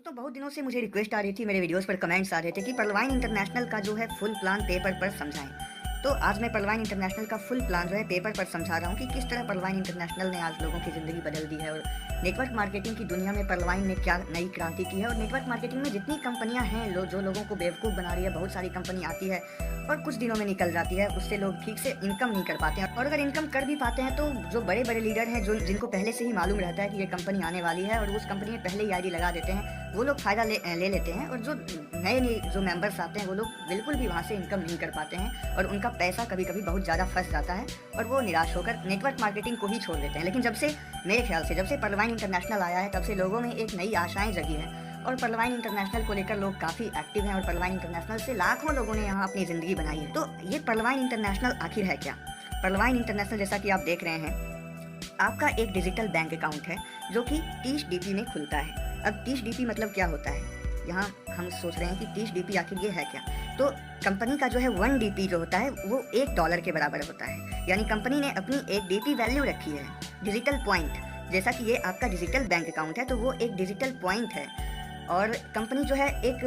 दोस्तों बहुत दिनों से मुझे रिक्वेस्ट आ रही थी, मेरे वीडियोस पर कमेंट्स आ रहे थे कि पर्लवाइन इंटरनेशनल का जो है फुल प्लान पेपर पर समझाएं। तो आज मैं पर्लवाइन इंटरनेशनल का फुल प्लान जो है पेपर पर समझा रहा हूँ कि किस तरह पर्लवाइन इंटरनेशनल ने आज लोगों की ज़िंदगी बदल दी है और नेटवर्क मार्केटिंग की दुनिया में पर्लवाइन ने क्या नई क्रांति की है। और नेटवर्क मार्केटिंग में जितनी कंपनियां हैं जो लोगों को बेवकूफ़ बना रही है, बहुत सारी कंपनी आती है और कुछ दिनों में निकल जाती है, उससे लोग ठीक से इनकम नहीं कर पाते हैं। और अगर इनकम कर भी पाते हैं तो जो बड़े बड़े लीडर हैं जिनको पहले से ही मालूम रहता है कि ये कंपनी आने वाली है और उस कंपनी में पहले ही आईडी लगा देते हैं, वो लोग फ़ायदा ले लेते हैं। और जो नए जो मेंबर्स आते हैं वो लोग बिल्कुल भी वहाँ से इनकम नहीं कर पाते हैं और उनका पैसा कभी कभी बहुत ज़्यादा फंस जाता है और वो निराश होकर नेटवर्क मार्केटिंग को ही छोड़ देते हैं। लेकिन जब से मेरे ख्याल से जब से पर्लवाइन इंटरनेशनल आया है तब से लोगों में एक नई आशाएं जगी हैं और पर्लवाइन इंटरनेशनल को लेकर लोग काफ़ी एक्टिव हैं और पर्लवाइन इंटरनेशनल से लाखों लोगों ने यहाँ अपनी ज़िंदगी बनाई है। तो ये पर्लवाइन इंटरनेशनल आखिर है क्या? पर्लवाइन इंटरनेशनल जैसा कि आप देख रहे हैं, आपका एक डिजिटल बैंक अकाउंट है जो कि 30 DP में खुलता है। अब 30 DP मतलब क्या होता है? यहाँ हम सोच रहे हैं कि 30 DP आखिर ये है क्या? तो कंपनी का जो है 1 DP जो होता है वो $1 के बराबर होता है। यानी कंपनी ने अपनी 1 DP वैल्यू रखी है, डिजिटल पॉइंट। जैसा कि ये आपका डिजिटल बैंक अकाउंट है तो वो एक डिजिटल पॉइंट है और कंपनी जो है एक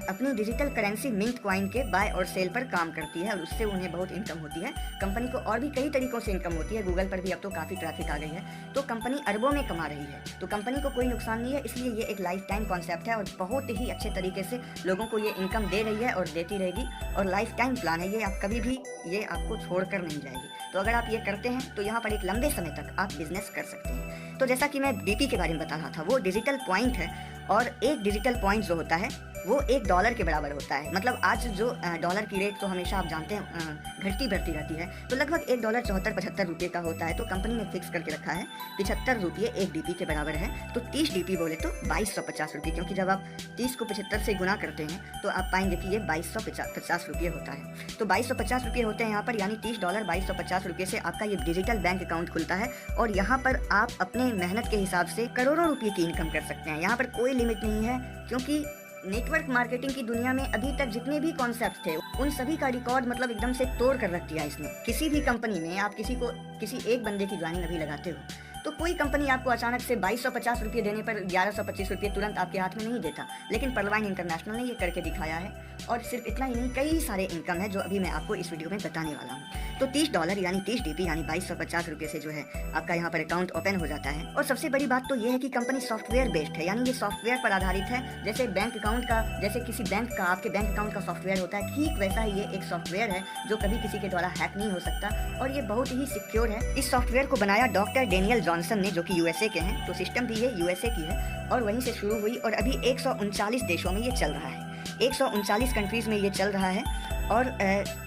अपनी डिजिटल करेंसी मिंट कॉइन के बाय और सेल पर काम करती है और उससे उन्हें बहुत इनकम होती है। कंपनी को और भी कई तरीक़ों से इनकम होती है, गूगल पर भी अब तो काफ़ी ट्रैफिक आ गई है, तो कंपनी अरबों में कमा रही है। तो कंपनी को कोई नुकसान नहीं है, इसलिए ये एक लाइफ टाइम कॉन्सेप्ट है और बहुत ही अच्छे तरीके से लोगों को ये इनकम दे रही है और देती रहेगी और लाइफ टाइम प्लान है ये, आप कभी भी ये आपको छोड़ कर नहीं जाएगी। तो अगर आप ये करते हैं तो यहाँ पर एक लंबे समय तक आप बिजनेस कर सकते हैं। तो जैसा कि मैं DP के बारे में बता रहा था, वो डिजिटल पॉइंट है और एक डिजिटल पॉइंट जो होता है वो $1 के बराबर होता है। मतलब आज जो डॉलर की रेट तो हमेशा आप जानते हैं घटती बढ़ती रहती है, तो लगभग $1 74-75 रुपये का होता है। तो कंपनी ने फिक्स करके रखा है 75 रुपये 1 DP के बराबर है। तो 30 DP बोले तो 2250 रुपये, क्योंकि जब आप 30 को 75 से गुना करते हैं तो आप पाएंगे कि ये 2250 रुपये होता है। तो 2250 रुपये होते हैं यहाँ पर, यानी $30 2250 रुपये से आपका ये डिजिटल बैंक अकाउंट खुलता है और यहाँ पर आप अपने मेहनत के हिसाब से करोड़ों रुपये की इनकम कर सकते हैं। यहाँ पर कोई लिमिट नहीं है, क्योंकि नेटवर्क मार्केटिंग की दुनिया में अभी तक जितने भी कॉन्सेप्ट थे उन सभी का रिकॉर्ड मतलब एकदम से तोड़ कर रख दिया इसने। किसी भी कंपनी में आप किसी एक बंदे की ज्वाइनिंग अभी लगाते हो तो कोई कंपनी आपको अचानक से 2250 रुपये देने पर 1125 रुपये तुरंत आपके हाथ में नहीं देता, लेकिन पर्लवाइन इंटरनेशनल ने ये करके दिखाया है। और सिर्फ इतना ही नहीं, कई सारे इनकम है जो अभी मैं आपको इस वीडियो में बताने वाला हूँ। तो $30 यानी 30 DP यानी 2250 रुपये से जो है आपका यहाँ पर अकाउंट ओपन हो जाता है। और सबसे बड़ी बात तो ये है कि कंपनी सॉफ्टवेयर बेस्ड है, यानी ये सॉफ्टवेयर पर आधारित है। जैसे बैंक अकाउंट का, जैसे किसी बैंक का आपके बैंक अकाउंट का सॉफ्टवेयर होता है, ठीक वैसा ही ये एक सॉफ्टवेयर है जो कभी किसी के द्वारा हैक नहीं हो सकता और ये बहुत ही सिक्योर है। इस सॉफ्टवेयर को बनाया डॉक्टर डेनियल जॉनसन ने, जो कि USA के हैं, तो सिस्टम भी ये USA की है और वहीं से शुरू हुई और अभी 139 देशों में ये चल रहा है। 139 कंट्रीज़ में ये चल रहा है और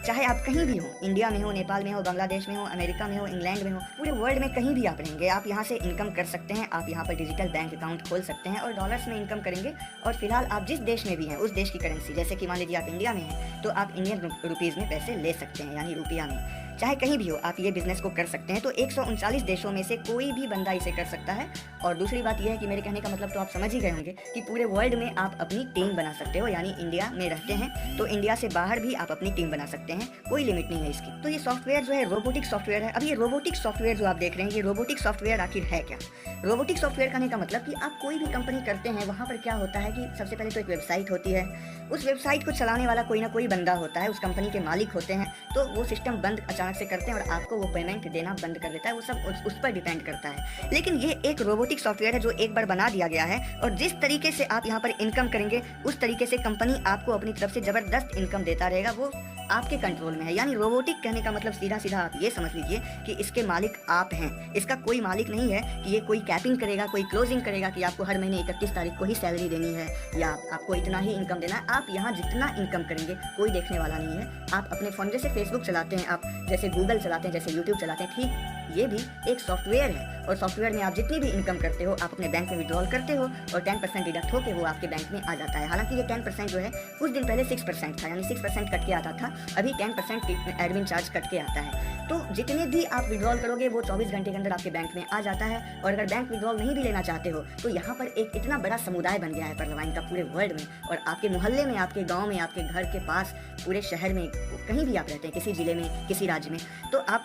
चाहे आप कहीं भी हो, इंडिया में हो, नेपाल में हो, बांग्लादेश में हो, अमेरिका में हो, इंग्लैंड में हो, पूरे वर्ल्ड में कहीं भी आप रहेंगे, आप यहाँ से इनकम कर सकते हैं। आप यहाँ पर डिजिटल बैंक अकाउंट खोल सकते हैं और डॉलर्स में इनकम करेंगे। और फिलहाल आप जिस देश में भी हैं उस देश की करेंसी, जैसे कि मान लीजिए आप इंडिया में हैं तो आप इंडियन रुपीज़ में पैसे ले सकते हैं, यानी रुपया में। चाहे कहीं भी हो आप ये बिज़नेस को कर सकते हैं। तो 139 देशों में से कोई भी बंदा इसे कर सकता है। और दूसरी बात यह है कि मेरे कहने का मतलब तो आप समझ ही गए होंगे कि पूरे वर्ल्ड में आप अपनी टीम बना सकते हो, यानी इंडिया में रहते हैं तो इंडिया से बाहर भी आप अपनी टीम बना सकते हैं, कोई लिमिट नहीं है इसकी। तो ये सॉफ्टवेयर जो है रोबोटिक सॉफ्टवेयर है। अब ये रोबोटिक सॉफ्टवेयर जो आप देख रहे हैं, ये रोबोटिक सॉफ्टवेयर आखिर है क्या? रोबोटिक सॉफ्टवेयर कहने का मतलब कि आप कोई भी कंपनी करते हैं, वहाँ पर क्या होता है कि सबसे पहले तो एक वेबसाइट होती है, उस वेबसाइट को चलाने वाला कोई ना कोई बंदा होता है, उस कंपनी के मालिक होते हैं। तो वो सिस्टम बंद अचानक से करते हैं और आपको वो पेमेंट देना बंद कर देता है, वो सब उस पर डिपेंड करता है। लेकिन ये एक रोबोटिक सॉफ्टवेयर है जो एक बार बना दिया गया है और जिस तरीके से आप यहाँ पर इनकम करेंगे उस तरीके से कंपनी आपको अपनी तरफ से ज़बरदस्त इनकम देता रहेगा, वो आपके कंट्रोल में है। यानी रोबोटिक कहने का मतलब सीधा सीधा आप ये समझ लीजिए कि इसके मालिक आप हैं, इसका कोई मालिक नहीं है कि ये कोई कैपिंग करेगा, कोई क्लोजिंग करेगा कि आपको हर महीने 31 तारीख को ही सैलरी देनी है या आपको इतना ही इनकम देना है। आप यहाँ जितना इनकम करेंगे कोई देखने वाला नहीं है। आप अपने फ़ोन, जैसे फेसबुक चलाते हैं, आप जैसे गूगल चलाते हैं, जैसे यूट्यूब चलाते हैं, ठीक ये भी एक सॉफ्टवेयर है और सॉफ्टवेयर में आप जितनी भी इनकम करते हो आप अपने बैंक में विड्रॉल करते हो और 10% डिडक्ट होकर वो आपके बैंक में आ जाता है। हालांकि ये 10% जो है कुछ दिन पहले 6% था, यानी 6% कट के आता था, अभी 10% एडमिन चार्ज कट के आता है। तो जितने भी आप विड्रॉल करोगे वो 24 घंटे के अंदर आपके बैंक में आ जाता है। और अगर बैंक विड्रॉल नहीं भी लेना चाहते हो तो यहाँ पर एक इतना बड़ा समुदाय बन गया है परलवाइन का पूरे वर्ल्ड में, और आपके मोहल्ले में, आपके गाँव में, आपके घर के पास, पूरे शहर में, कहीं भी आप रहते हैं, किसी जिले में, किसी राज्य में, तो आप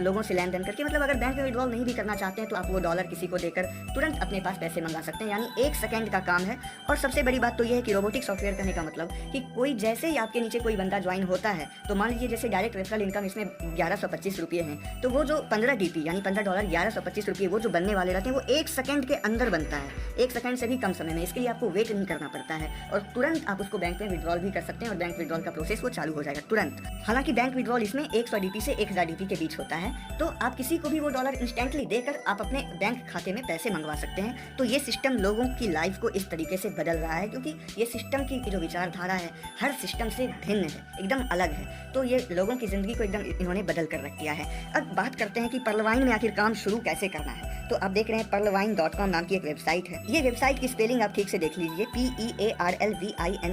लोगों से लेन देन करके, मतलब अगर बैंक में विड्रॉल नहीं भी करना चाहते हैं तो आप वो डॉलर किसी को देकर तुरंत अपने पास पैसे मंगा सकते हैं, यानी 1 सेकंड का काम है। और सबसे बड़ी बात तो ये है कि रोबोटिक सॉफ्टवेयर कहने का मतलब कि कोई जैसे ही आपके नीचे कोई बंदा ज्वाइन होता है तो मान लीजिए जैसे डायरेक्ट रेफरल इनकम इसमें 1125 रुपये हैं, तो वो जो 15 DP यानी $15 1125 रुपये वो जो बनने वाले रहते हैं वो 1 सेकंड के अंदर बनता है, 1 सेकंड से भी कम समय में। इसके लिए आपको वेट नहीं करना पड़ता है और तुरंत आप उसको बैंक में विड्रॉल भी कर सकते हैं और बैंक विड्रॉल का प्रोसेस वो चालू हो जाएगा तुरंत। हालांकि बैंक विड्रॉल इसमें 100 DP से 1000 DP के बीच होता है, तो आप किसी को भी वो डॉलर इंस्टेंटली देकर आप अपने बैंक खाते में पैसे मंगवा सकते हैं। तो ये सिस्टम लोगों की लाइफ को इस तरीके से बदल रहा है, क्योंकि ये सिस्टम की जो विचारधारा है हर सिस्टम से भिन्न है, एकदम अलग है। तो ये लोगों की ज़िंदगी को एकदम इन्होंने बदल कर रख दिया है। अब बात करते हैं कि परलवाइन में आखिर काम शुरू कैसे करना है। तो आप देख रहे हैं perlvine.com नाम की एक वेबसाइट है। ये वेबसाइट की स्पेलिंग आप ठीक से देख लीजिए, PEARLVINE.com।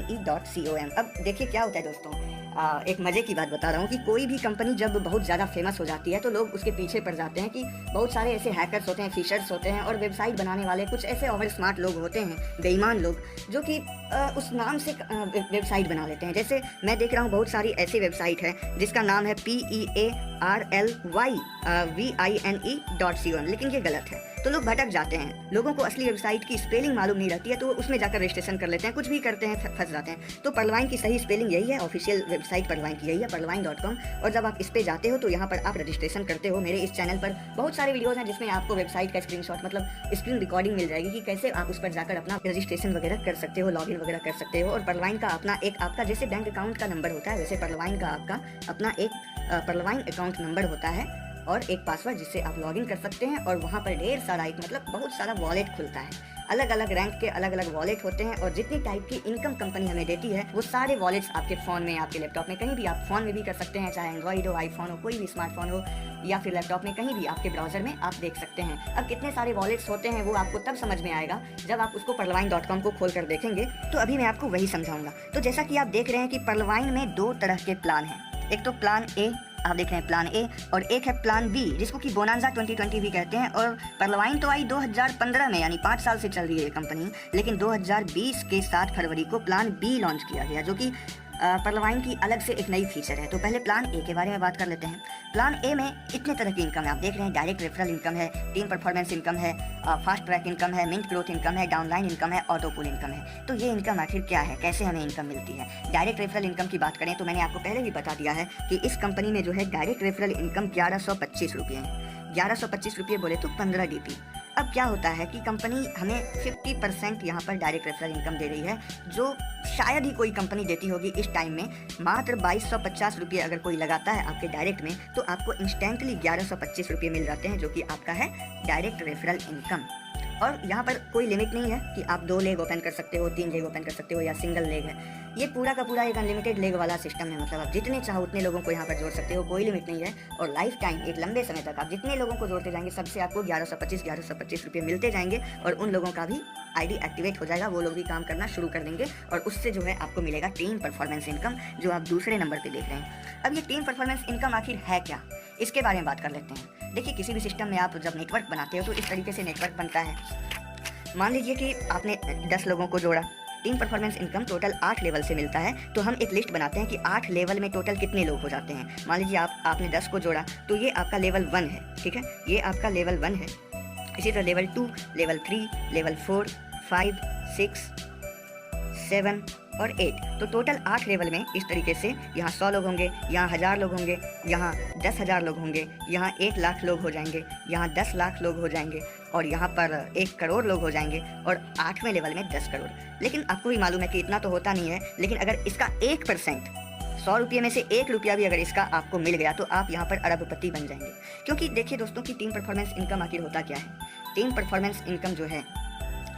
अब देखिए क्या होता है दोस्तों, एक मजे की बात बता रहा हूँ कि कोई भी कंपनी जब बहुत ज़्यादा फेमस हो जाती है तो लोग उसके पीछे पड़ जाते हैं कि बहुत सारे ऐसे हैकर्स होते हैं, फिशर्स होते हैं और वेबसाइट बनाने वाले कुछ ऐसे ओवर स्मार्ट लोग होते हैं, बेईमान लोग, जो कि उस नाम से वेबसाइट बना लेते हैं। जैसे मैं देख रहा हूँ बहुत सारी ऐसी वेबसाइट है जिसका नाम है PEARLYVINE.com, लेकिन ये गलत है, तो लोग भटक जाते हैं। लोगों को असली वेबसाइट की स्पेलिंग मालूम नहीं रहती है तो उसमें जाकर रजिस्ट्रेशन कर लेते हैं, कुछ भी करते हैं, फंस जाते हैं। तो परलवाइन की सही स्पेलिंग यही है, ऑफिशियल वेबसाइट परलवाइन की यही है, perlvine.com। और जब आप इस पे जाते हो तो यहाँ पर आप रजिस्ट्रेशन करते हो। मेरे इस चैनल पर बहुत सारे वीडियोस हैं जिसमें आपको वेबसाइट का स्क्रीनशॉट, मतलब स्क्रीन रिकॉर्डिंग मिल जाएगी कि कैसे आप उस पर जाकर अपना रजिस्ट्रेशन वगैरह कर सकते हो, लॉगिन वगैरह कर सकते हो। और परलवाइन का अपना एक, आपका जैसे बैंक अकाउंट का नंबर होता है वैसे परलवाइन का आपका अपना एक परलवाइन अकाउंट नंबर होता है और एक पासवर्ड जिससे आप लॉगिन कर सकते हैं। और वहाँ पर ढेर सारा मतलब बहुत सारा वॉलेट खुलता है, अलग अलग रैंक के अलग अलग वॉलेट होते हैं। और जितनी टाइप की इनकम कंपनी हमें देती है वो सारे वॉलेट्स आपके फ़ोन में, आपके लैपटॉप में, कहीं भी आप फ़ोन में भी कर सकते हैं, चाहे एंड्रॉइड हो, आईफोन हो, कोई भी स्मार्टफोन हो, या फिर लैपटॉप में, कहीं भी आपके ब्राउज़र में आप देख सकते हैं। अब कितने सारे वॉलेट्स होते हैं वो आपको तब समझ में आएगा जब आप उसको perlvine.com को खोल कर देखेंगे। तो अभी मैं आपको वही समझाऊंगा। तो जैसा कि आप देख रहे हैं कि परलवाइन में 2 तरह के प्लान हैं। एक तो प्लान ए, आप देख रहे हैं प्लान ए, और एक है प्लान बी जिसको कि बोनांजा 2020 भी कहते हैं। और परलवाइन तो आई 2015 में, यानी 5 साल से चल रही है ये कंपनी, लेकिन 2020 के 7 फरवरी को प्लान बी लॉन्च किया गया, जो कि परलवाइन की अलग से एक नई फीचर है। तो पहले प्लान ए के बारे में बात कर लेते हैं। प्लान ए में इतने तरह की इनकम है, आप देख रहे हैं, डायरेक्ट रेफरल इनकम है, टीम परफॉर्मेंस इनकम है, फास्ट ट्रैक इनकम है, मिंट ग्रोथ इनकम है, डाउनलाइन इनकम है, ऑटो पुल इनकम है। तो ये इनकम आखिर क्या है, कैसे हमें इनकम मिलती है? डायरेक्ट रेफरल इनकम की बात करें तो मैंने आपको पहले भी बता दिया है कि इस कंपनी में जो है डायरेक्ट रेफरल इनकम 1125 रुपये है। 1125 रुपये बोले तो 15 DP। अब क्या होता है कि कंपनी हमें 50% यहाँ पर डायरेक्ट रेफरल इनकम दे रही है, जो शायद ही कोई कंपनी देती होगी इस टाइम में। मात्र 2250 रुपये अगर कोई लगाता है आपके डायरेक्ट में तो आपको इंस्टेंटली 1125 रुपये मिल जाते हैं, जो कि आपका है डायरेक्ट रेफरल इनकम। और यहाँ पर कोई लिमिट नहीं है कि आप 2 लेग ओपन कर सकते हो, 3 लेग ओपन कर सकते हो या सिंगल लेग है। ये पूरा का पूरा एक अनलिमिटेड लेग वाला सिस्टम है, मतलब आप जितने चाहो उतने लोगों को यहाँ पर जोड़ सकते हो, कोई लिमिट नहीं है। और लाइफ टाइम, एक लंबे समय तक आप जितने लोगों को जोड़ते जाएंगे सबसे आपको 1125 रुपये मिलते जाएंगे। और उन लोगों का भी ID एक्टिवेट हो जाएगा, वो लोग भी काम करना शुरू कर देंगे और उससे जो है आपको मिलेगा टीम परफॉर्मेंस इनकम, जो आप दूसरे नंबर पर देख रहे हैं। अब ये टीम परफॉर्मेंस इनकम आखिर है क्या, इसके बारे में बात कर लेते हैं। देखिए, किसी भी सिस्टम में आप जब नेटवर्क बनाते हो तो इस तरीके से नेटवर्क बनता है। मान लीजिए कि आपने 10 लोगों को जोड़ा, team performance income total 8 level से मिलता है। तो हम एक लिस्ट बनाते हैं कि 8 लेवल में टोटल कितने लोग हो जाते हैं। मान लीजिए आपने 10 को जोड़ा तो ये आपका लेवल 1 है, ठीक है, ये आपका लेवल 1 है। इसी तरह लेवल 2, लेवल 3, लेवल 4, 5, 6, 7 और 8। तो टोटल 8 लेवल में इस तरीके से यहाँ 100 लोग होंगे, यहाँ 1000 लोग होंगे, यहाँ 10,000 लोग होंगे, यहाँ 1 लाख लोग हो जाएंगे, यहाँ 10 लाख लोग हो जाएंगे और यहाँ पर 1 करोड़ लोग हो जाएंगे और 8वें लेवल में 10 करोड़। लेकिन आपको भी मालूम है कि इतना तो होता नहीं है, लेकिन अगर इसका 1%, 100 रुपये में से 1 रुपया भी अगर इसका आपको मिल गया तो आप यहाँ पर अरबपति बन जाएंगे। क्योंकि देखिए दोस्तों कि टीम परफॉर्मेंस इनकम आखिर होता क्या है। टीम परफॉर्मेंस इनकम जो है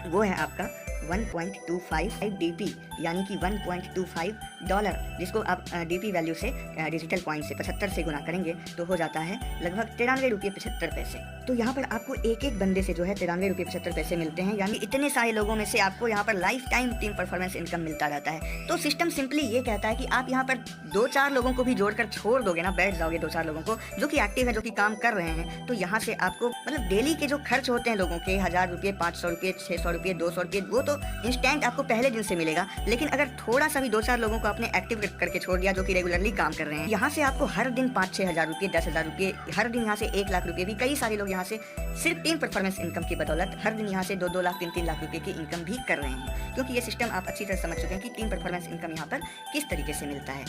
वो है आपका 1.25 DP, यानी कि 1.25 डॉलर, जिसको आप डीपी वैल्यू से डिजिटल कॉइन से 75 से गुना करेंगे तो हो जाता है लगभग 93 रुपये 75 पैसे। तो यहाँ पर आपको एक एक बंदे से जो है 93 रुपये 75 पैसे मिलते हैं, यानी इतने सारे लोगों में से आपको यहाँ पर life time team performance income मिलता रहता है। तो सिस्टम सिंपली ये कहता है कि आप यहाँ पर 2-4 लोगों को भी जोड़कर छोड़ दोगे ना, बैठ जाओगे 2-4 लोगों को जो कि एक्टिव है, जो कि काम कर रहे हैं, तो यहाँ से आपको मतलब डेली के जो खर्च होते हैं लोगों के 1000 रुपये, 500 रुपये, 600 रुपये, 200 रुपये, वो तो इंस्टेंट आपको पहले दिन से मिलेगा। लेकिन अगर थोड़ा सा भी 2-4 लोगों को आपने एक्टिव करके छोड़ दिया जो कि रेगुलरली काम कर रहे हैं, यहाँ से आपको हर दिन 5-6 हज़ार रुपये, 10,000 रुपये, हर दिन यहाँ से 1 लाख रुपये भी कई सारे लोग यहाँ से सिर्फ टीम परफॉर्मेंस इनकम की बदौलत हर दिन यहाँ से 2-2 लाख, 3-3 लाख रुपये की इनकम भी कर रहे हैं। क्योंकि ये सिस्टम आप अच्छी तरह समझ चुके हैं कि टीम परफॉर्मेंस इनकम यहाँ पर किस तरीके से मिलता है।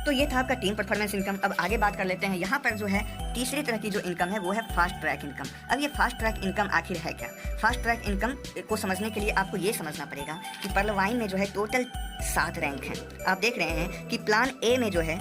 तो ये था आपका टीम परफॉर्मेंस इनकम। अब आगे बात कर लेते हैं, यहाँ पर जो है तीसरी तरह की जो इनकम है वो है फास्ट ट्रैक इनकम। अब ये फास्ट ट्रैक इनकम आखिर है क्या? फास्ट ट्रैक इनकम को समझने के लिए आपको ये समझना पड़ेगा कि पर्लवाइन में जो है टोटल 7 रैंक हैं। आप देख रहे हैं कि प्लान ए में जो है,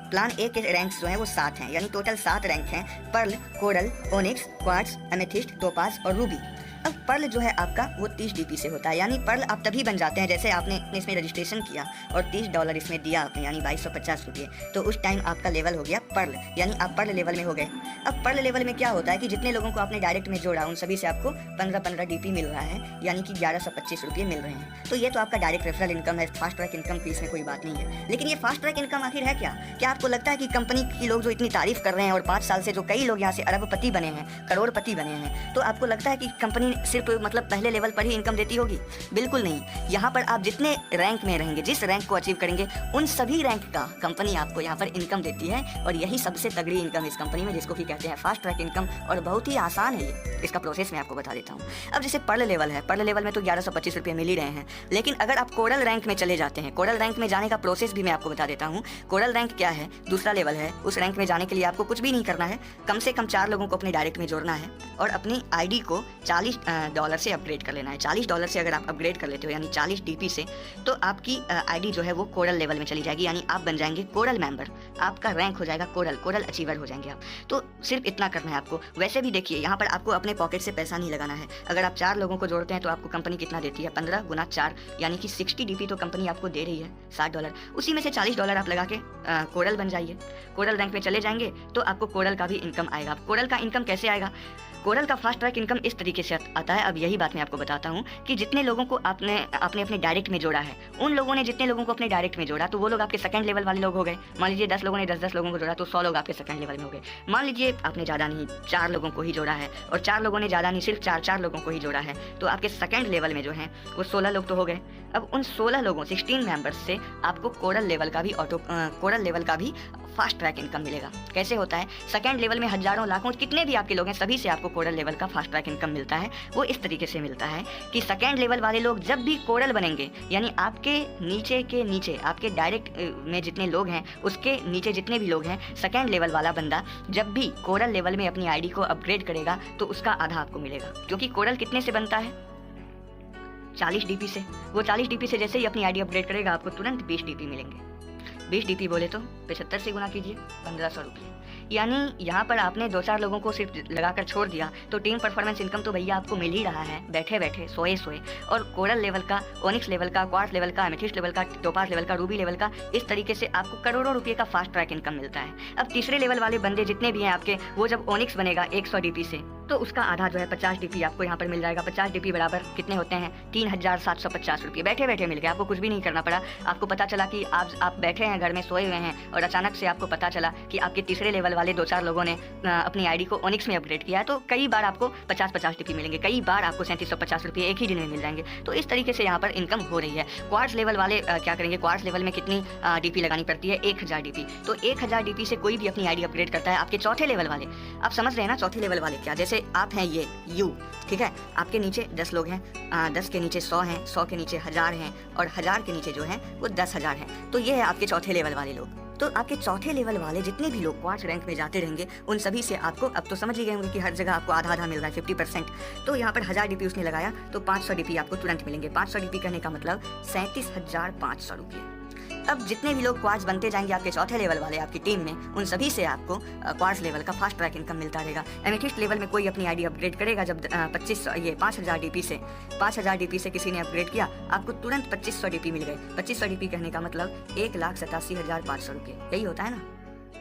प्लान ए के रैंक्स जो हैं वो 7 हैं, यानी टोटल 7 रैंक हैं: pearl, coral, onyx, quartz, amethyst, topaz और रूबी। अब पर्ल जो है आपका वो 30 डीपी से होता है, यानी पर्ल आप तभी बन जाते हैं जैसे आपने इसमें रजिस्ट्रेशन किया और $30 इसमें दिया आपने, यानी 2250 रुपये, तो उस टाइम आपका लेवल हो गया पर्ल, यानी आप पर्ल लेवल में हो गए। अब पर्ल लेवल में क्या होता है कि जितने लोगों को आपने डायरेक्ट में जोड़ा उन सभी से आपको 15-15 डीपी मिल रहा है, यानी कि 1125 रुपये मिल रहे हैं। तो ये तो आपका डायरेक्ट रेफरल इनकम है, फास्ट ट्रैक इनकम की इसमें कोई बात नहीं है। लेकिन ये फास्ट ट्रैक इनकम आखिर है क्या? क्या आपको लगता है कि कंपनी की लोग जो इतनी तारीफ कर रहे हैं और 5 साल से जो कई लोग यहाँ से अरबपति बने हैं, करोड़पति बने हैं, तो आपको लगता है कि कंपनी सिर्फ मतलब पहले लेवल पर ही इनकम देती होगी? बिल्कुल नहीं। यहाँ पर आप जितने रैंक में रहेंगे, जिस रैंक को अचीव करेंगे, उन सभी रैंक का कंपनी आपको यहाँ पर इनकम देती है, और यही सबसे तगड़ी इनकम इस कंपनी में, जिसको कि कहते हैं फास्ट ट्रैक इनकम। और बहुत ही आसान है ये, इसका प्रोसेस मैं आपको बता देता हूँ। अब जैसे पर्ल लेवल है, पर्ल लेवल में तो 1125 रुपये मिल ही रहे हैं, लेकिन अगर आप कोरल रैंक में चले जाते हैं, कोरल रैंक में जाने का प्रोसेस भी मैं आपको बता देता हूँ। कोरल रैंक क्या है? दूसरा लेवल है। उस रैंक में जाने के लिए आपको कुछ भी नहीं करना है, कम से कम 4 लोगों को अपने डायरेक्ट में जोड़ना है और अपनी आईडी को $40 से अपग्रेड कर लेना है। $40 से अगर आप अपग्रेड कर लेते हो, यानी 40 डीपी से, तो आपकी आईडी जो है वो कोरल लेवल में चली जाएगी, यानी आप बन जाएंगे कोरल मेंबर, आपका रैंक हो जाएगा कोरल, कोरल अचीवर हो जाएंगे आप। तो सिर्फ इतना करना है आपको। वैसे भी देखिए, यहाँ पर आपको अपने पॉकेट से पैसा नहीं लगाना है। अगर आप 4 लोगों को जोड़ते हैं तो आपको कंपनी कितना देती है? 15 गुना 4, यानी कि 60 डीपी तो कंपनी आपको दे रही है, $60। उसी में से $40 आप लगा के कोरल बन जाइए, कोरल रैंक में चले जाएंगे तो आपको कोरल का भी इनकम आएगा। कोरल का इनकम कैसे आएगा? कोरल का फास्ट ट्रैक इनकम इस तरीके से आता है। अब यही बात मैं आपको बताता हूँ कि जितने लोगों को आपने अपने डायरेक्ट में जोड़ा है, उन लोगों ने जितने लोगों को अपने डायरेक्ट में जोड़ा, तो वो लोग आपके सेकंड लेवल वाले लोग हो गए। मान लीजिए 10 लोगों ने 10-10 लोगों को जोड़ा, तो 100 लोग आपके सेकंड लेवल में हो गए। मान लीजिए आपने ज़्यादा नहीं, 4 लोगों को ही जोड़ा है, और 4 लोगों ने ज़्यादा नहीं, सिर्फ 4-4 लोगों को ही जोड़ा है, तो आपके सेकंड लेवल में जो है वो 16 लोग तो हो गए। अब उन 16 लोगों 16 मेंबर्स से आपको कोरल लेवल का भी फास्ट ट्रैक इनकम मिलेगा। कैसे होता है? सेकंड लेवल में हजारों लाखों कितने भी आपके लोग हैं, सभी से आपको कोरल लेवल का फास्ट ट्रैक इनकम मिलता है। वो इस तरीके से मिलता है कि सेकंड लेवल वाले लोग जब भी कोरल बनेंगे, यानी आपके नीचे के नीचे, आपके डायरेक्ट में जितने लोग हैं उसके नीचे जितने भी लोग हैं, सेकंड लेवल वाला बंदा जब भी कोरल लेवल में अपनी आईडी को अपग्रेड करेगा तो उसका आधा आपको मिलेगा। क्योंकि कोरल कितने से बनता है? 40 डीपी से। वो 40 डीपी से जैसे ही अपनी आईडी अपग्रेड करेगा, आपको तुरंत 20 डीपी मिलेंगे। 20 डीपी बोले तो 75 से गुना कीजिए, 1500 रुपये। यानी यहाँ पर आपने 2-4 लोगों को सिर्फ लगाकर छोड़ दिया तो टीम परफॉर्मेंस इनकम तो भैया आपको मिल ही रहा है, बैठे बैठे, सोए सोए। और कोरल लेवल का, ओनिक्स लेवल का, क्वार्ट्ज लेवल का, एमेथिस्ट लेवल का, टोपाज लेवल का, रूबी लेवल का, इस तरीके से आपको करोड़ों रुपये का फास्ट ट्रैक इनकम मिलता है। अब तीसरे लेवल वाले बंदे जितने भी हैं आपके, वो जब ओनिक्स बनेगा 100 डीपी से, तो उसका आधा जो है 50 डीपी आपको यहाँ पर मिल जाएगा। 50 डीपी बराबर कितने होते हैं? 3750 रुपये। बैठे बैठे मिल गया, आपको कुछ भी नहीं करना पड़ा। आपको पता चला कि आप बैठे हैं घर में, सोए हुए हैं, और अचानक से आपको पता चला कि आपके तीसरे लेवल वाले 2-4 लोगों ने अपनी आईडी को ओनिक्स में अपग्रेड किया है, तो कई बार आपको 50-50 डीपी मिलेंगे, कई बार आपको 3750 रुपये एक ही दिन में मिल जाएंगे। तो इस तरीके से यहाँ पर इनकम हो रही है। क्वार्ट्ज लेवल वाले क्या करेंगे? क्वार्ट्ज लेवल में कितनी डीपी लगानी पड़ती है? 1000 डीपी। तो 1000 डीपी से कोई भी अपनी आईडी अपग्रेड करता है। आपके चौथे लेवल वाले, आप समझ रहे हैं ना चौथे लेवल वाले क्या? जैसे आप हैं ये यू, ठीक है, आपके नीचे 10 लोग हैं, 10 के नीचे 100 हैं, 100 के नीचे 1000 हैं, और 1000 के नीचे जो हैं वो 10,000 हैं। तो ये है आपके चौथे लेवल वाले लोग। तो आपके चौथे लेवल वाले जितने भी लोग क्वार्ट्ज रैंक में जाते रहेंगे, उन सभी से आपको, अब तो समझ ही गए होंगे कि हर जगह आपको आधा आधा मिल रहा है, 50%। तो यहाँ पर 1000 डीपी उसने लगाया तो 500 डीपी आपको तुरंत मिलेंगे। 500 डीपी कहने का मतलब 37,500 रुपये। अब जितने भी लोग क्वार्ट्स बनते जाएंगे आपके चौथे लेवल वाले आपकी टीम में, उन सभी से आपको क्वार्ट्स लेवल का फास्ट ट्रैक इनकम मिलता रहेगा। एमेथिस्ट लेवल में कोई अपनी आईडी अपग्रेड करेगा, जब 5000 डीपी से किसी ने अपग्रेड किया, आपको तुरंत 2500 डीपी मिल गए। 2500 डीपी कहने का मतलब 1,87,500 रुपये, यही होता है ना।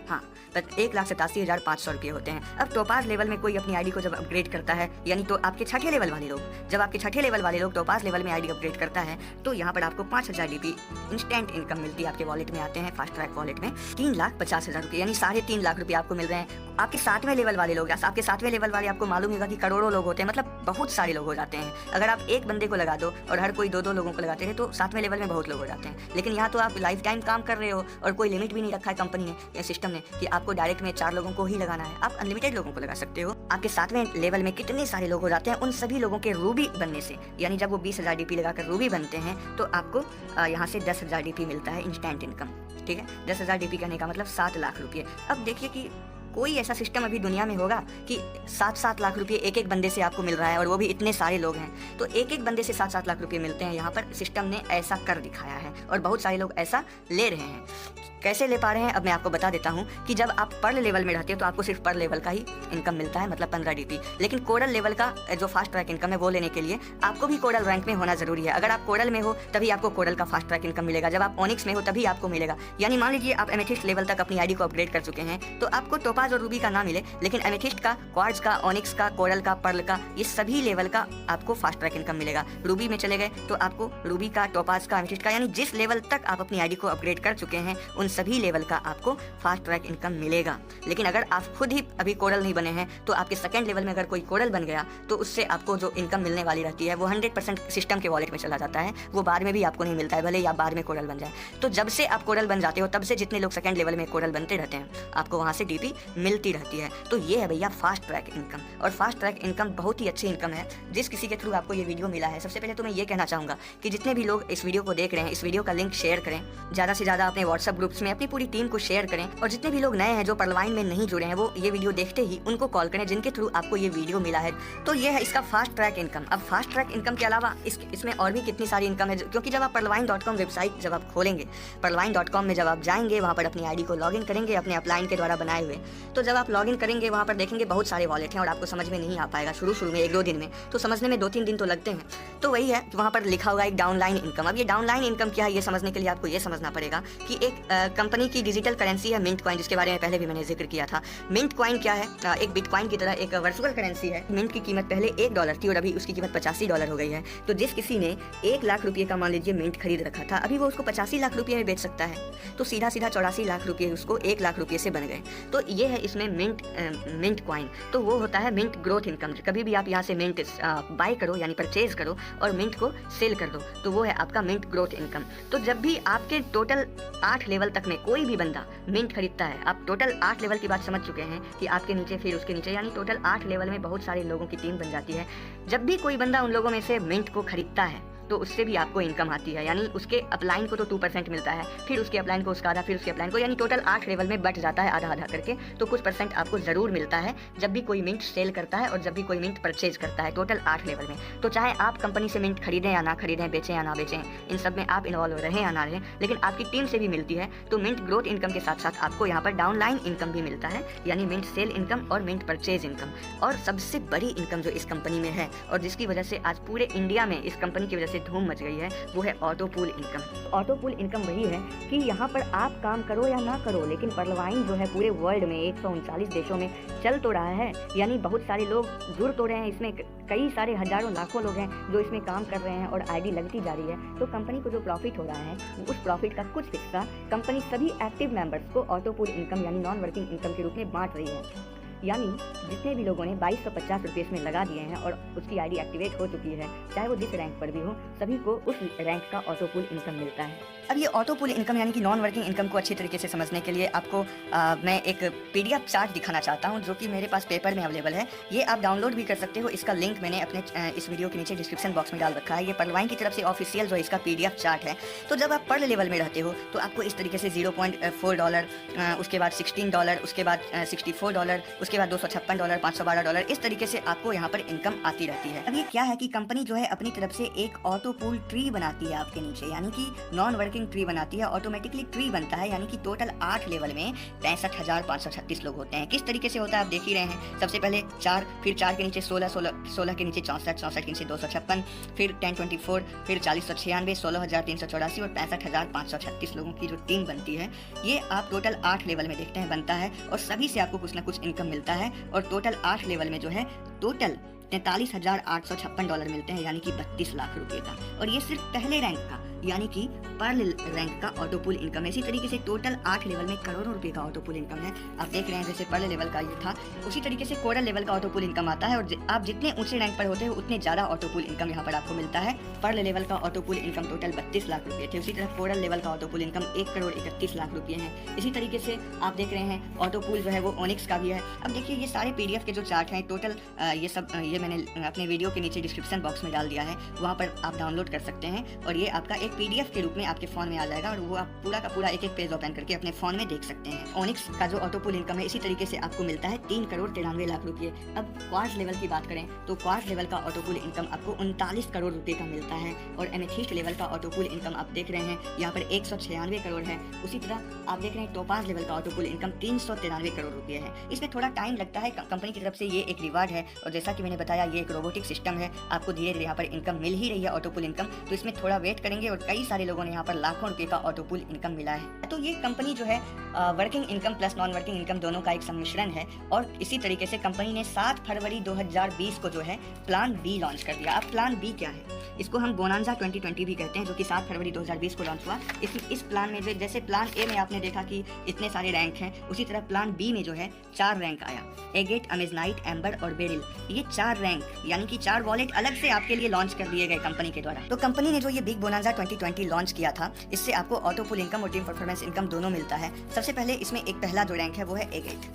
हाँ, 1,87,500 रुपये होते हैं। अब टोपाज लेवल में कोई अपनी आईडी को जब अपग्रेड करता है, यानी तो आपके छठे लेवल वाले लोग, जब आपके छठे लेवल वाले लोग टोपाज लेवल में आईडी अपग्रेड करता है, तो यहाँ पर आपको 5000 डीपी इंस्टेंट इनकम मिलती है, आपके वॉलेट में आते हैं फास्ट ट्रैक वॉलेट में 3,50,000 रुपये, यानी 3.5 लाख रुपये आपको मिल रहे हैं। आपके 7वें लेवल वाले लोग, आपके 7वें लेवल वाले आपको मालूम होगा कि करोड़ों लोग होते हैं, मतलब बहुत सारे लोग हो जाते हैं। अगर आप एक बंदे को लगा दो और हर कोई 2-2 लोगों को लगाते हैं तो 7वें लेवल में बहुत लोग हो जाते हैं। लेकिन यहाँ तो आप लाइफ टाइम काम कर रहे हो और कोई लिमिट भी नहीं रखा है कंपनी ने या सिस्टम ने कि आपको डायरेक्ट में 4 लोगों को ही लगाना है, आप अनलिमिटेड लोगों को लगा सकते हो। आपके 7वें लेवल में कितने सारे लोग हो जाते हैं, उन सभी लोगों के रूबी बनने से, यानी जब वो 20,000 डीपी लगाकर रूबी बनते हैं तो आपको यहाँ से 10,000 डीपी मिलता है इंस्टेंट इनकम। ठीक है, 10,000 डीपी कहने का मतलब 7 लाख रुपये। अब देखिए कि कोई ऐसा सिस्टम अभी दुनिया में होगा कि 7-7 लाख रुपये एक बंदे से आपको मिल रहा है, और वो भी इतने सारे लोग हैं, तो एक बंदे से 7-7 लाख रुपये मिलते हैं। यहाँ पर सिस्टम ने ऐसा कर दिखाया है और बहुत सारे लोग ऐसा ले रहे हैं। कैसे ले पा रहे हैं अब मैं आपको बता देता हूँ कि जब आप पर्ल लेवल में रहते हो तो आपको सिर्फ पर्ल लेवल का ही इनकम मिलता है, मतलब 15 डीपी। लेकिन कोरल लेवल का जो फास्ट ट्रैक इनकम है वो लेने के लिए आपको भी कोरल रैंक में होना जरूरी है। अगर आप कोरल में हो तभी आपको कोरल का फास्ट ट्रैक इनकम मिलेगा, जब आप ओनिक्स में हो तभी आपको मिलेगा। यानी मान लीजिए आप एमेथिस्ट लेवल तक अपनी आईडी को अपग्रेड कर चुके हैं तो आपको टोपाज और रूबी का ना मिले, लेकिन एमेथिस्ट का, क्वार्ट्ज का, ओनिक्स का, कोरल का, पर्ल का, ये सभी लेवल का आपको फास्ट ट्रैक इनकम मिलेगा। रूबी में चले गए तो आपको रूबी का, टोपाज का, एमेथिस्ट का, यानी जिस लेवल तक आप अपनी आईडी को अपग्रेड कर चुके हैं उन सभी लेवल का आपको फास्ट ट्रैक इनकम मिलेगा। लेकिन अगर आप खुद ही अभी कोरल नहीं बने हैं तो आपके सेकंड लेवल में अगर कोई कोरल बन गया तो उससे आपको जो इनकम मिलने वाली रहती है वो 100% सिस्टम के वॉलेट में चला जाता है, वो बाद में भी आपको नहीं मिलता है, भले ही आप बाद में कोरल बन जाए। तो जब से आप कोरल बन जाते हो तब से जितने लोग सेकंड लेवल में कोरल बनते रहते हैं आपको वहाँ से डीपी मिलती रहती है। तो ये है भैया फास्ट ट्रैक इनकम, और फास्ट ट्रैक इनकम बहुत ही अच्छी इनकम है। जिस किसी के थ्रू आपको ये वीडियो मिला है, सबसे पहले तो मैं ये कहना चाहूँगा कि जितने भी लोग इस वीडियो को देख रहे हैं, इस वीडियो का लिंक शेयर करें, ज़्यादा से ज़्यादा अपने व्हाट्सएप ग्रुप्स में अपनी पूरी टीम को शेयर करें। और जितने भी लोग नए हैं जो पर्लवाइन में नहीं जुड़े हैं वो ये वीडियो देखते ही उनको कॉल करें जिनके थ्रू आपको ये वीडियो मिला है। तो ये है इसका फास्ट ट्रैक इनकम। अब फास्ट ट्रैक इनकम के अलावा इसमें और भी कितनी सारी इनकम है, क्योंकि जब आप पर्लवाइन.com वेबसाइट जब आप खोलेंगे, पर्लवाइन.com में जब आप जाएंगे, वहाँ पर अपनी आईडी को लॉगिन करेंगे अपने अपलाइन के द्वारा बनाए हुए, तो जब आप लॉगिन करेंगे वहाँ पर देखेंगे बहुत सारे वॉलेट हैं और आपको समझ में नहीं आ पाएगा शुरू में 1-2 दिन में, तो समझने में 2-3 दिन तो लगते हैं। तो वही है कि वहाँ पर लिखा होगा एक डाउनलाइन इनकम। अब ये डाउनलाइन इनकम क्या है ये समझने के लिए आपको ये समझना पड़ेगा कि एक कंपनी की डिजिटल करेंसी है मिंट कॉइन, जिसके बारे में पहले भी मैंने जिक्र किया था। मिंट कॉइन क्या है? एक बिटकॉइन की तरह एक वर्चुअल करेंसी है। मिंट की कीमत पहले $1 थी और अभी उसकी कीमत $85 हो गई है। तो जिस किसी ने 1 लाख रुपये का मान लीजिए मिंट खरीद रखा था, अभी वो उसको 85 लाख रुपये में बेच सकता है, तो सीधा 84 लाख रुपये उसको 1 लाख रुपये से बन गए। तो ये है इसमें मिंट कॉइन। तो वो होता है मिंट ग्रोथ इनकम। कभी भी आप यहाँ से मिंट बाय करो यानी परचेज करो और मिंट को सेल कर दो, तो वो है आपका मिंट ग्रोथ इनकम। तो जब भी आपके टोटल 8 लेवल तक में कोई भी बंदा मिंट खरीदता है, आप टोटल 8 लेवल की बात समझ चुके हैं कि आपके नीचे फिर उसके नीचे, यानी टोटल 8 लेवल में बहुत सारे लोगों की टीम बन जाती है। जब भी कोई बंदा उन लोगों में से मिंट को खरीदता है तो उससे भी आपको इनकम आती है, यानी उसके अपलाइन को तो 2% मिलता है, फिर उसके अपलाइन को उसका आधा, फिर उसके अपलाइन को, यानी टोटल 8 लेवल में बट जाता है आधा आधा करके, तो कुछ % आपको ज़रूर मिलता है जब भी कोई मिंट सेल करता है और जब भी कोई मिंट परचेज करता है, टोटल 8 लेवल में। तो चाहे आप कंपनी से मिंट खरीदें या ना खरीदें, बेचें या ना बेचें, इन सब में आप इन्वॉल्व रहें या ना रहें, लेकिन आपकी टीम से भी मिलती है। तो मिंट ग्रोथ इनकम के साथ साथ आपको यहाँ पर डाउनलाइन इनकम भी मिलता है, यानी मिंट सेल इनकम और मिंट परचेज इनकम। और सबसे बड़ी इनकम जो इस कंपनी में है और जिसकी वजह से आज पूरे इंडिया में इस कंपनी की वजह से धूम मच गई है, वो है auto pool income. Auto pool income वही है कि यहाँ पर आप काम करो या ना करो, लेकिन पर्लवाइन जो है पूरे वर्ल्ड में 139 देशों में चल तो रहा है, यानी बहुत सारे लोग जुड़ तो रहे हैं इसमें, कई सारे हजारों लाखों लोग हैं जो इसमें काम कर रहे हैं और आईडी लगती जा रही है। तो कंपनी को जो प्रॉफिट हो रहा है उस प्रॉफिट का कुछ हिस्सा कंपनी सभी एक्टिव मेंबर्स को ऑटो पूल इनकम यानी नॉन वर्किंग इनकम के रूप में बांट रही है। यानी जितने भी लोगों ने 2250 रुपये इसमें लगा दिए हैं और उसकी आईडी एक्टिवेट हो चुकी है, चाहे वो जिस रैंक पर भी हो, सभी को उस रैंक का ऑटो पूल इनकम मिलता है। अब ये ऑटो पूल इनकम यानी कि नॉन वर्किंग इनकम को अच्छी तरीके से समझने के लिए आपको मैं एक PDF चार्ट दिखाना चाहता हूँ जो कि मेरे पास पेपर में अवेलेबल है। ये आप डाउनलोड भी कर सकते हो, इसका लिंक मैंने अपने इस वीडियो के नीचे डिस्क्रिप्शन बॉक्स में डाल रखा है। ये पर्लवाइन की तरफ से ऑफिशियल जो इसका PDF चार्ट है। तो जब आप पर्ल लेवल में रहते हो तो आपको इस तरीके से $0.4, उसके बाद $16, उसके बाद $64, उसके बाद $256, $512, इस तरीके से आपको यहाँ पर इनकम आती रहती है। अब ये क्या है कि कंपनी जो है अपनी तरफ से एक ऑटो पूल ट्री बनाती है आपके नीचे, यानी कि नॉन वर्किंग वर्किंग ट्री बनाती है, ऑटोमेटिकली ट्री बनता है, यानी कि टोटल 8 लेवल में 65,536 लोग होते हैं। किस तरीके से होता है आप देख ही रहे हैं। सबसे पहले 4, फिर 4 के नीचे 16, 16 के नीचे 64, 64 के नीचे 256, फिर 1024, फिर 4096, 16,384 और 65,536 लोगों की जो टीम बनती है, ये आप टोटल 8 लेवल में देखते हैं बनता है। और सभी से आपको कुछ ना कुछ इनकम मिलता है। और टोटल 8 लेवल में जो है टोटल $43,856 मिलते हैं, यानी कि 32 लाख रुपए का। और ये सिर्फ पहले रैंक का, यानी कि पर्ल रैंक का ऑटो पूल इनकम है। इसी तरीके से टोटल 8 लेवल में करोड़ों रुपए का ऑटो पूल इनकम है। आप देख रहे हैं जैसे पर्ल लेवल का ये था, उसी तरीके से कोरल लेवल का ऑटो पूल इनकम आता है। और आप जितने ऊंचे रैंक पर होते हैं उतने ज़्यादा ऑटो पूल इनकम यहाँ पर आपको मिलता है। पर्ल लेवल का auto pool income total 32 lakh रुपये थे। उसी तरह कोरल लेवल का ऑटो पूल इनकम 1,31,00,000 रुपये है। इसी तरीके से आप देख रहे हैं ऑटो पूल जो है वो ओनिक्स का भी है। अब देखिए ये सारे PDF के जो चार्ट हैं टोटल, ये सब ये मैंने अपने वीडियो के नीचे डिस्क्रिप्शन बॉक्स में डाल दिया है, वहाँ पर आप डाउनलोड कर सकते हैं। और ये आपका एक PDF के रूप में आपके फ़ोन में आ जाएगा और वो आप पूरा का पूरा एक पेज ओपन करके अपने फ़ोन में देख सकते हैं। ओनिक्स का जो ऑटो पूल इनकम है इसी तरीके से आपको मिलता है 3,93,00,000 रुपये। अब क्वार्ट्ज लेवल की बात करें तो क्वार्ट्ज लेवल का ऑटो पूल इनकम आपको 39 करोड़ रुपये का मिलता है। और एमेथिस्ट लेवल का ऑटो पूल इनकम आप देख रहे हैं यहाँ पर 196 करोड़ है। उसी तरह आप देख रहे हैं टोपाज लेवल का ऑटो पूल इनकम 393 करोड़ रुपये है। इसमें थोड़ा टाइम लगता है, कंपनी की तरफ से ये एक रिवार्ड है। और जैसा कि मैंने बताया ये एक रोबोटिक सिस्टम है, आपको धीरे धीरे यहाँ पर इनकम मिल ही रही है ऑटो पूल इनकम, तो इसमें थोड़ा वेट करेंगे। और कई सारे लोगों ने यहाँ पर लाखों रुपए का ऑटो पूल इनकम मिला है। तो ये कंपनी जो है working income plus non working income दोनों का एक सम्मिश्रण है। और इसी तरीके से कंपनी ने 7 फरवरी 2020 को जो है प्लान बी लॉन्च कर दिया। अब प्लान बी क्या है? इसको हम बोनांजा 2020 भी कहते हैं, जो कि 7 फरवरी 2020 को लॉन्च हुआ। इस प्लान में जो जैसे प्लान ए में आपने देखा कि इतने सारे रैंक हैं, उसी तरह प्लान बी में जो है 4 रैंक आया, एगेट, अमेजनाइट, एम्बर और बेरिल। ये 4 रैंक यानी कि 4 वॉलेट अलग से आपके लिए लॉन्च कर दिए गए कंपनी के द्वारा। तो कंपनी ने जो ये बिग बोनांजा 2020 लॉन्च किया था, इससे आपको ऑटो पूल इनकम और टीम परफॉर्मेंस इनकम दोनों मिलता है। सबसे पहले इसमें एक पहला जो रैंक है वो है एगेट।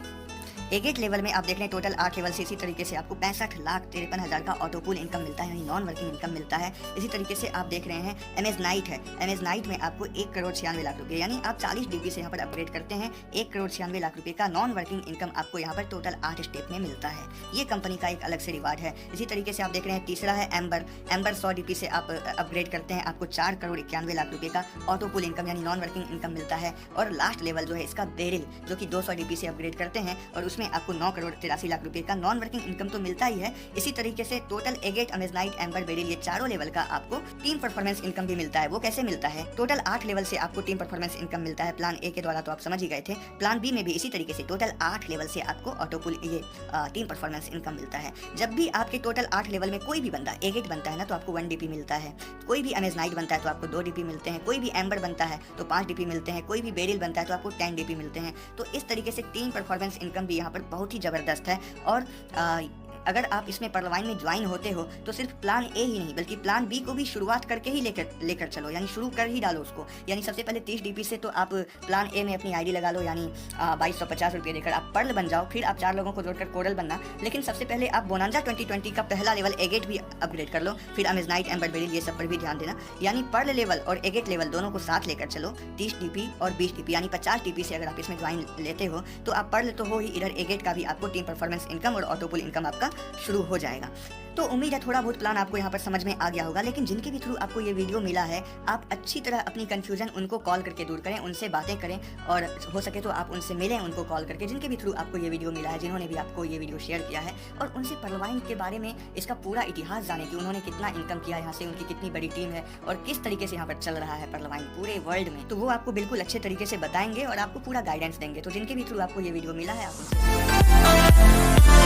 एगेट लेवल में आप देख रहे हैं टोटल 8 लेवल से इसी तरीके से आपको 65,53,000 का ऑटो पूल इनकम मिलता है, यानी नॉन वर्किंग इनकम मिलता है। इसी तरीके से आप देख रहे हैं एमेजनाइट है, एमेजनाइट में आपको 1,96,00,000 रुपये, यानी आप 40 DP से यहाँ पर अपग्रेड करते हैं 1,96,00,000 रुपये का नॉन वर्किंग इनकम आपको यहाँ पर टोटल 8 स्टेप में मिलता है। ये कंपनी का एक अलग से रिवार्ड है। इसी तरीके से आप देख रहे हैं तीसरा है एम्बर। एम्बर 100 DP से आप अपग्रेड करते हैं, आपको 4,91,00,000 रुपये का ऑटो पूल इनकम यानी नॉन वर्किंग इनकम मिलता है। और लास्ट लेवल जो है इसका बेरिल, जो कि 200 DP से अपग्रेड करते हैं और उसमें आपको 9,83,00,000 रुपये का नॉन वर्किंग इनकम तो मिलता ही है। इसी तरीके से टोटल एगेट, अमेजनाइट, एम्बर, बेरिल ये चारों लेवल का आपको टीम परफॉर्मेंस इनकम भी मिलता है। वो कैसे मिलता है? टोटल 8 लेवल से आपको टीम परफॉर्मेंस इनकम मिलता है प्लान ए के द्वारा, तो आप समझ ही गए थे। प्लान बी में भी इसी तरीके से टोटल 8 लेवल से आपको ऑटो पूल ये टीम परफॉर्मेंस इनकम मिलता है। जब भी आपके टोटल 8 लेवल में कोई भी बंदा एगेट बनता है ना, तो आपको 1 DP मिलता है। कोई भी अमेजनाइट बनता है तो आपको 2 DP मिलते हैं। कोई भी एम्बर बनता है तो 5 DP मिलते हैं। कोई भी बेरिल बनता है तो आपको 10 DP मिलते हैं। तो इस तरीके से टीम परफॉर्मेंस इनकम भी यहाँ पर बहुत ही ज़बरदस्त है। और अगर आप इसमें परलवाइन में ज्वाइन होते हो तो सिर्फ प्लान ए ही नहीं बल्कि प्लान बी को भी शुरुआत करके ही लेकर चलो, यानी शुरू कर ही डालो उसको। यानी सबसे पहले 30 DP से तो आप प्लान ए में अपनी ID लगा लो, यानी 2250 रुपये देकर आप पर्ल बन जाओ। फिर आप 4 लोगों को जोड़कर कोरल बनना। लेकिन सबसे पहले आप बोनांजा 2020 का पहला लेवल एगेट भी अपग्रेड कर लो। फिर अमेजनाइट, एम्बर, बेरिल ये सब पर भी ध्यान देना। यानी पर्ल लेवल और एगेट लेवल दोनों को साथ लेकर चलो। 30 DP और 20 DP यानी 50 DP से अगर आप इसमें ज्वाइन लेते हो तो आप पर्ल तो हो ही, इधर एगेट का भी आपको टीम परफॉर्मेंस इनकम और ऑटो पूल इनकम आपका शुरू हो जाएगा। तो उम्मीद है थोड़ा बहुत प्लान आपको यहाँ पर समझ में आ गया होगा। लेकिन जिनके भी थ्रू आपको ये वीडियो मिला है, आप अच्छी तरह अपनी कंफ्यूजन उनको कॉल करके दूर करें, उनसे बातें करें और हो सके तो आप उनसे मिलें उनको कॉल करके, जिनके भी थ्रू आपको ये वीडियो मिला है, जिन्होंने भी आपको ये वीडियो शेयर किया है। और उनसे परलवाइन के बारे में इसका पूरा इतिहास जाने कि उन्होंने कितना इनकम किया यहाँ से, उनकी कितनी बड़ी टीम है और किस तरीके से यहाँ पर चल रहा है परलवाइन पूरे वर्ल्ड में। तो वो आपको बिल्कुल अच्छे तरीके से बताएंगे और आपको पूरा गाइडेंस देंगे। तो जिनके भी थ्रू आपको ये वीडियो मिला है आप उनसे